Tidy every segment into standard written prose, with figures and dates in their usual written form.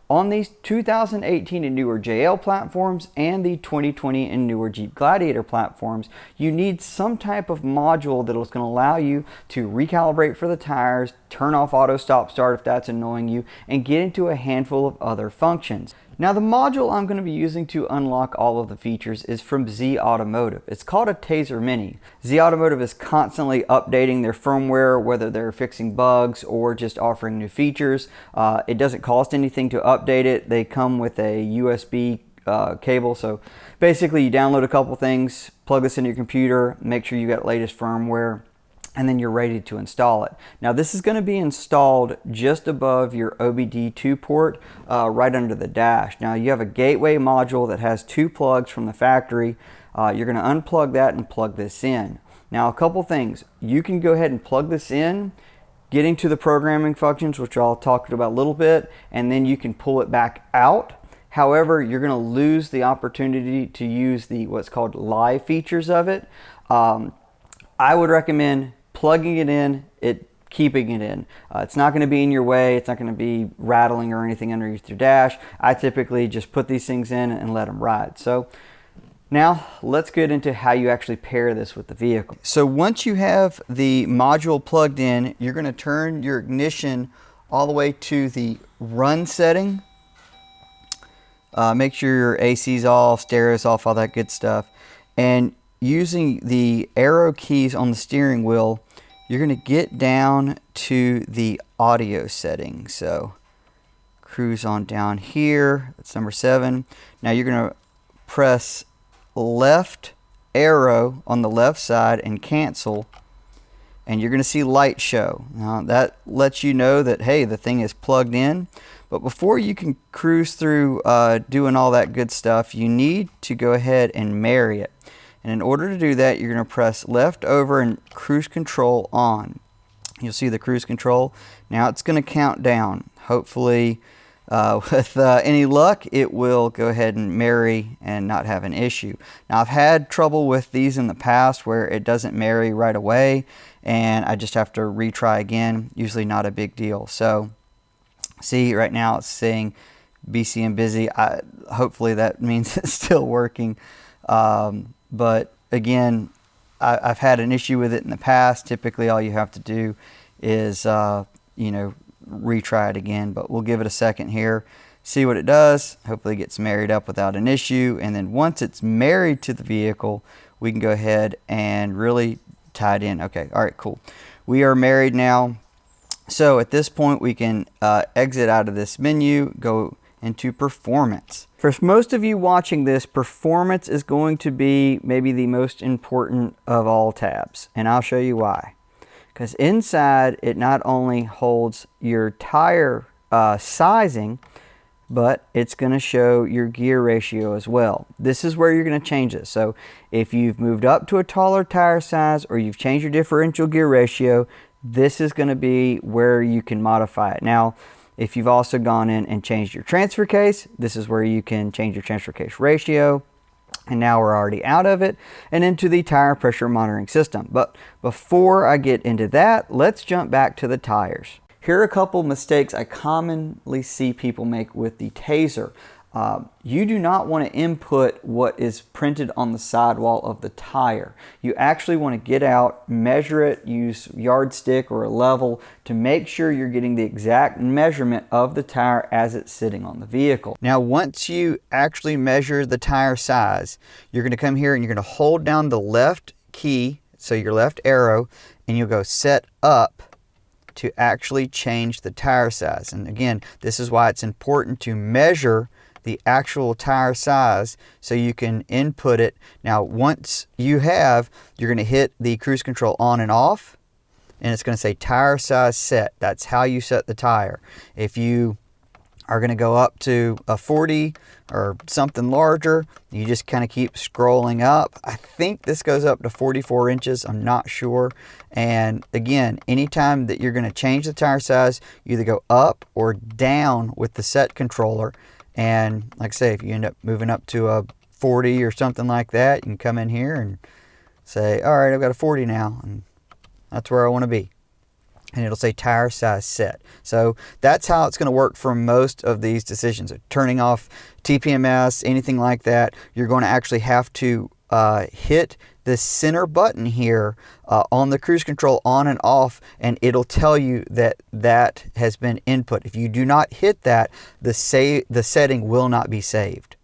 On these 2018 and newer JL platforms and the 2020 and newer Jeep Gladiator platforms, you need some type of module that is going to allow you to recalibrate for the tires, turn off auto stop start if that's annoying you, and get into a handful of other functions. Now the module I'm going to be using to unlock all of the features is from ZAutomotive. It's called a Tazer Mini. ZAutomotive is constantly updating their firmware, whether they're fixing bugs or just offering new features. It doesn't cost anything to update it. They come with a USB cable, so basically you download a couple things, plug this into your computer, make sure you got latest firmware, and then you're ready to install it. Now this is going to be installed just above your OBD2 port, right under the dash. Now you have a gateway module that has 2 plugs from the factory. You're going to unplug that and plug this in. Now a couple things, you can go ahead and plug this in, getting to the programming functions, which I'll talk about a little bit, and then you can pull it back out. However, you're going to lose the opportunity to use the what's called live features of it. I would recommend plugging it in, keeping it in. It's not going to be in your way. It's not going to be rattling or anything underneath your dash. I typically just put these things in and let them ride. So now let's get into how you actually pair this with the vehicle. So once you have the module plugged in, you're going to turn your ignition all the way to the run setting. Make sure your AC's off, stereo's off, all that good stuff. And using the arrow keys on the steering wheel, you're going to get down to the audio setting. So cruise on down here. That's number 7. Now you're going to press left arrow on the left side and cancel, and you're going to see light show. Now that lets you know that, hey, the thing is plugged in. But before you can cruise through doing all that good stuff, you need to go ahead and marry it. And in order to do that, you're going to press left over and cruise control on. You'll see the cruise control. Now it's going to count down. Hopefully, with any luck, it will go ahead and marry and not have an issue. Now I've had trouble with these in the past where it doesn't marry right away, and I just have to retry again. Usually not a big deal. So see, right now it's saying BCM busy. Hopefully that means it's still working. But again, I've had an issue with it in the past. Typically all you have to do is, retry it again, but we'll give it a second here, see what it does. Hopefully it gets married up without an issue. And then once it's married to the vehicle, we can go ahead and really tie it in. Okay. All right, cool. We are married now. So at this point we can exit out of this menu, go into performance. For most of you watching this, performance is going to be maybe the most important of all tabs, and I'll show you why. Because inside it not only holds your tire sizing, but it's going to show your gear ratio as well. This is where you're going to change it. So if you've moved up to a taller tire size or you've changed your differential gear ratio, this is going to be where you can modify it. Now, if you've also gone in and changed your transfer case, this is where you can change your transfer case ratio. And now we're already out of it and into the tire pressure monitoring system. But before I get into that, let's jump back to the tires. Here are a couple mistakes I commonly see people make with the Tazer. You do not want to input what is printed on the sidewall of the tire. You actually want to get out, measure it, use yardstick or a level to make sure you're getting the exact measurement of the tire as it's sitting on the vehicle. Now, once you actually measure the tire size, you're going to come here and you're going to hold down the left key, so your left arrow, and you'll go set up to actually change the tire size. And again, this is why it's important to measure the actual tire size so you can input it. Now once you have, you're going to hit the cruise control on and off, and it's going to say tire size set. That's how you set the tire. If you are going to go up to a 40 or something larger, you just kind of keep scrolling up. I think this goes up to 44 inches. I'm not sure. And again, anytime that you're going to change the tire size, you either go up or down with the set controller. And like I say, if you end up moving up to a 40 or something like that, you can come in here and say, all right, I've got a 40 now, and that's where I want to be. and it'll say tire size set. So that's how it's going to work for most of these decisions. Turning off TPMS, anything like that, you're going to actually have to hit the center button here on the cruise control on and off, and it'll tell you that that has been input. If you do not hit that, the setting will not be saved.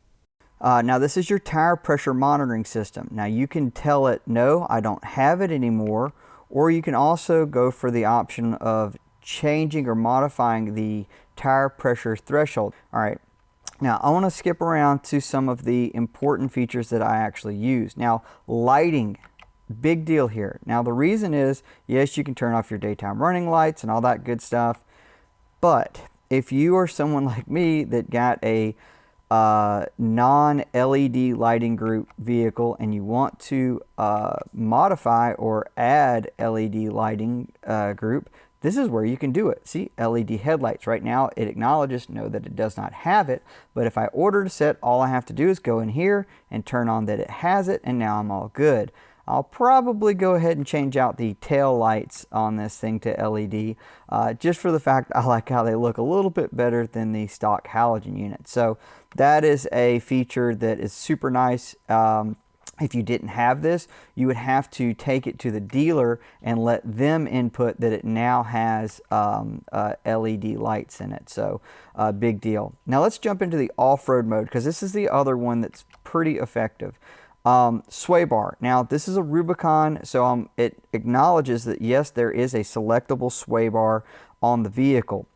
Now this is your tire pressure monitoring system. Now you can tell it, no, I don't have it anymore, or you can also go for the option of changing or modifying the tire pressure threshold. All right, now I want to skip around to some of the important features that I actually use. Now lighting, big deal here. Now the reason is, yes, you can turn off your daytime running lights and all that good stuff, but if you are someone like me that got a non-LED lighting group vehicle and you want to modify or add LED lighting group, this is where you can do it. See, LED headlights. Right now it acknowledges no that it does not have it, but if I ordered a set, all I have to do is go in here and turn on that it has it, and now I'm all good. I'll probably go ahead and change out the tail lights on this thing to LED, just for the fact I like how they look a little bit better than the stock halogen unit. So that is a feature that is super nice. If you didn't have this, you would have to take it to the dealer and let them input that it now has LED lights in it. So big deal. Now let's jump into the off-road mode, because this is the other one that's pretty effective. Sway bar. Now this is a Rubicon, so it acknowledges that yes, there is a selectable sway bar on the vehicle.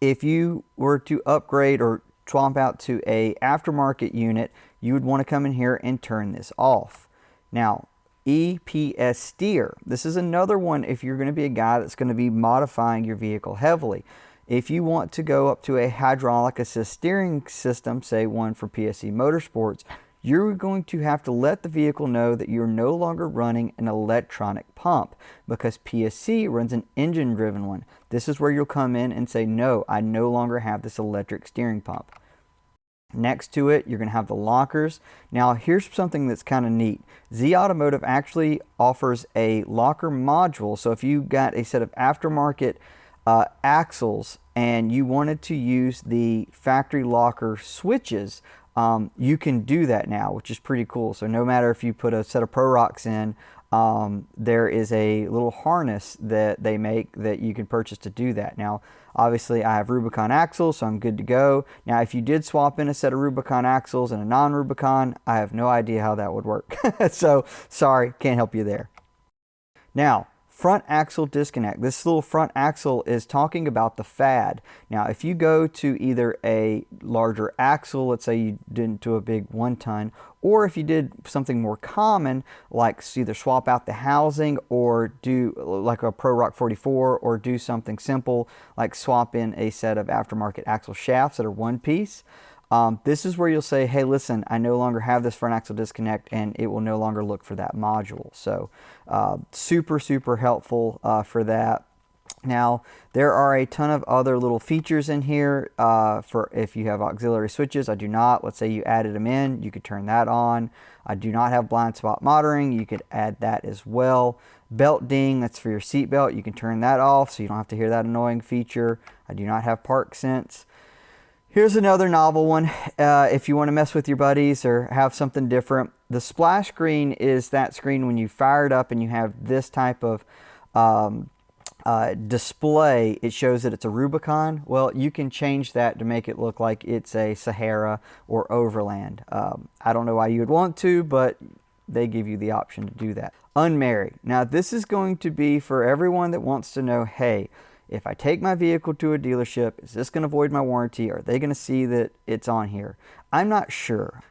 If you were to upgrade or swap out to a aftermarket unit, you would want to come in here and turn this off. Now EPS steer. This is another one if you're going to be a guy that's going to be modifying your vehicle heavily. If you want to go up to a hydraulic assist steering system, say one for PSE Motorsports, you're going to have to let the vehicle know that you're no longer running an electronic pump, because PSC runs an engine driven one. This is where you'll come in and say, no, I no longer have this electric steering pump. Next to it, you're going to have the lockers. Now here's something that's kind of neat. ZAutomotive actually offers a locker module. So if you got a set of aftermarket axles and you wanted to use the factory locker switches, you can do that now, which is pretty cool. So no matter if you put a set of Pro Rocks in, there is a little harness that they make that you can purchase to do that. Now, obviously I have Rubicon axles, so I'm good to go. Now, if you did swap in a set of Rubicon axles and a non-Rubicon, I have no idea how that would work. So sorry, can't help you there. Now, front axle disconnect. This little front axle is talking about the FAD. Now, if you go to either a larger axle, let's say you did to a big 1-ton, or if you did something more common, like either swap out the housing or do like a Pro Rock 44, or do something simple like swap in a set of aftermarket axle shafts that are one piece. This is where you'll say, hey, listen, I no longer have this front axle disconnect, and it will no longer look for that module. So super, super helpful for that. Now, there are a ton of other little features in here for if you have auxiliary switches. I do not. Let's say you added them in, you could turn that on. I do not have blind spot monitoring. You could add that as well. Belt ding, that's for your seat belt. You can turn that off so you don't have to hear that annoying feature. I do not have park sense. Here's another novel one. If you want to mess with your buddies or have something different, the splash screen is that screen when you fire it up and you have this type of display. It shows that it's a Rubicon. Well, you can change that to make it look like it's a Sahara or Overland. I don't know why you would want to, but they give you the option to do that. Unmarried. Now, this is going to be for everyone that wants to know, hey, if I take my vehicle to a dealership, is this going to void my warranty? Are they going to see that it's on here? I'm not sure.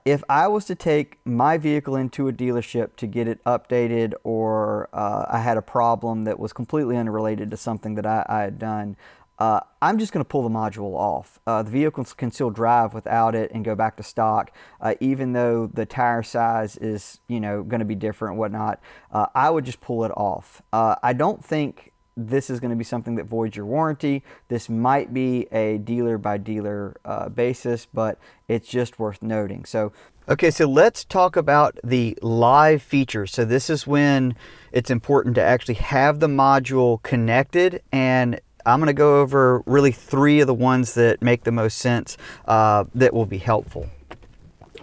If I was to take my vehicle into a dealership to get it updated, or I had a problem that was completely unrelated to something that I had done, I'm just going to pull the module off. The vehicle can still drive without it and go back to stock, even though the tire size is, going to be different and whatnot. I would just pull it off. I don't think this is going to be something that voids your warranty. This might be a dealer by dealer basis, but it's just worth noting. So, okay, so let's talk about the live features. So this is when it's important to actually have the module connected, and I'm going to go over really 3 of the ones that make the most sense that will be helpful.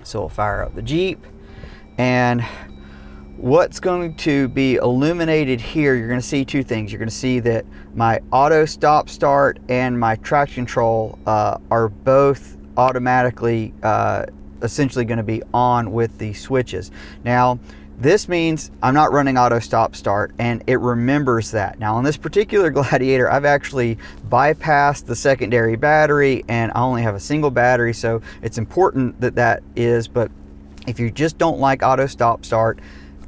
So we'll fire up the Jeep, and what's going to be illuminated here, you're going to see 2 things. You're going to see that my auto stop start and my traction control are both automatically essentially going to be on with the switches. Now this means I'm not running auto stop start, and it remembers that. Now on this particular Gladiator, I've actually bypassed the secondary battery and I only have a single battery, so it's important that that is. But if you just don't like auto stop start,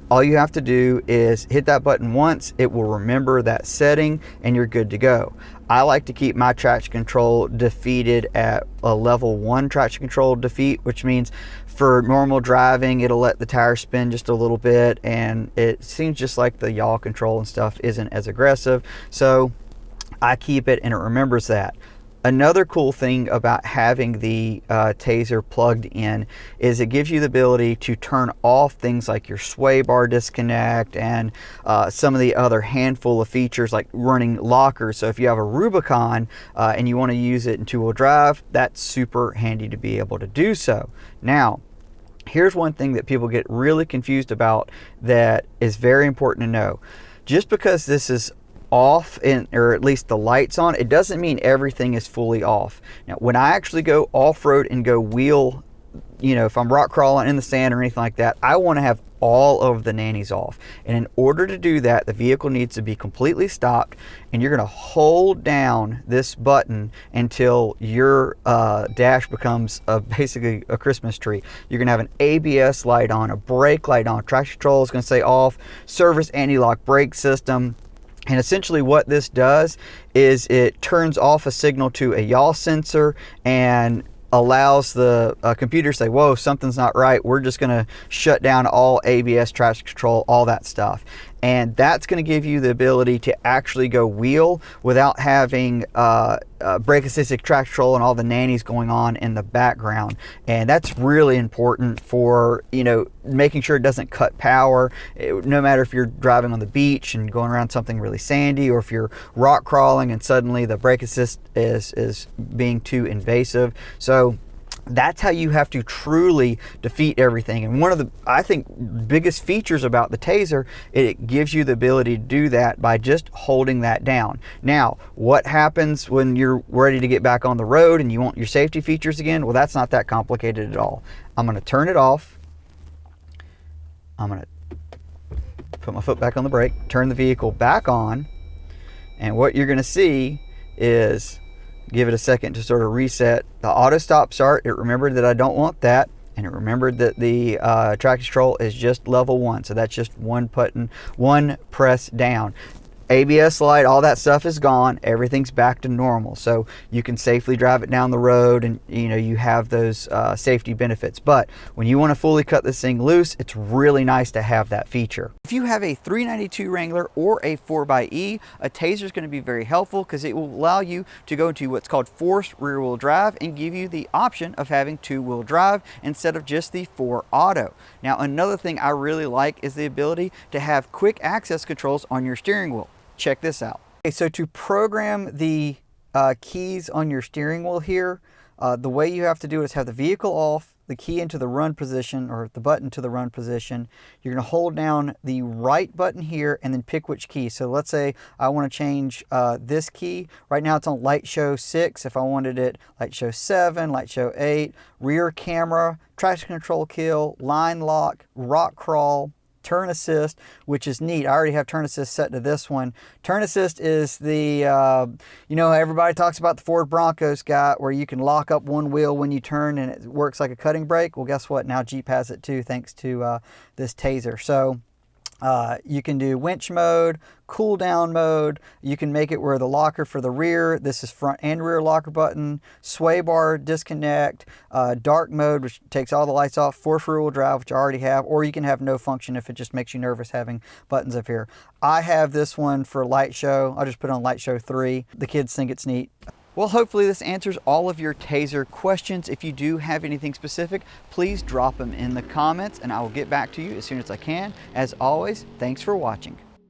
all you have to do is hit that button once. It will remember that setting and you're good to go. I like to keep my traction control defeated at a level 1 traction control defeat, which means for normal driving, it'll let the tire spin just a little bit, and it seems just like the yaw control and stuff isn't as aggressive. So I keep it and it remembers that. Another cool thing about having the Tazer plugged in is it gives you the ability to turn off things like your sway bar disconnect and some of the other handful of features like running lockers. So if you have a Rubicon and you want to use it in 2-wheel drive, that's super handy to be able to do so. Now, here's one thing that people get really confused about that is very important to know. Just because this is off, or at least the lights on, it doesn't mean everything is fully off. Now when I actually go off-road and go wheel, you know, if I'm rock crawling in the sand or anything like that, I want to have all of the nannies off. And in order to do that, the vehicle needs to be completely stopped, and you're going to hold down this button until your dash becomes basically a Christmas tree. You're going to have an ABS light on, a brake light on, traction control is going to say off, service anti-lock brake system. And essentially what this does is it turns off a signal to a yaw sensor and allows the computer to say, whoa, something's not right. We're just going to shut down all ABS, traction control, all that stuff. And that's going to give you the ability to actually go wheel without having brake assisted traction control and all the nannies going on in the background. And that's really important for, you know, making sure it doesn't cut power. No matter if you're driving on the beach and going around something really sandy, or if you're rock crawling and suddenly the brake assist is being too invasive. So that's how you have to truly defeat everything. And one of the, I think, biggest features about the Tazer, it gives you the ability to do that by just holding that down. Now, what happens when you're ready to get back on the road and you want your safety features again? Well, that's not that complicated at all. I'm going to turn it off. I'm going to put my foot back on the brake, turn the vehicle back on, and what you're going to see is, give it a second to sort of reset the auto stop start. It remembered that I don't want that, and it remembered that the traction control is just level 1, so that's just one button, one press down. ABS light, all that stuff is gone. Everything's back to normal, so you can safely drive it down the road, and you know, you have those safety benefits. But when you want to fully cut this thing loose, it's really nice to have that feature. If you have a 392 Wrangler or a 4xe, a Tazer is going to be very helpful because it will allow you to go into what's called forced rear-wheel drive and give you the option of having 2-wheel drive instead of just the 4 auto. Now, another thing I really like is the ability to have quick access controls on your steering wheel. Check this out. Okay, so to program the keys on your steering wheel here, the way you have to do it is have the vehicle off, the key into the run position, or the button to the run position. You're going to hold down the right button here and then pick which key. So let's say I want to change this key. Right now it's on light show 6. If I wanted it light show 7, light show 8, rear camera, traction control kill, line lock, rock crawl, turn assist, which is neat. I already have turn assist set to this one. Turn assist is the, you know, everybody talks about the Ford Broncos guy where you can lock up one wheel when you turn and it works like a cutting brake. Well, guess what? Now Jeep has it too, thanks to this Tazer. So You can do winch mode, cool down mode. You can make it where the locker for the rear, this is front and rear locker button, sway bar disconnect, dark mode, which takes all the lights off, for rear wheel drive, which I already have, or you can have no function if it just makes you nervous having buttons up here. I have this one for light show. I'll just put on light show 3. The kids think it's neat. Well, hopefully this answers all of your Tazer questions. If you do have anything specific, please drop them in the comments and I will get back to you as soon as I can. As always, thanks for watching.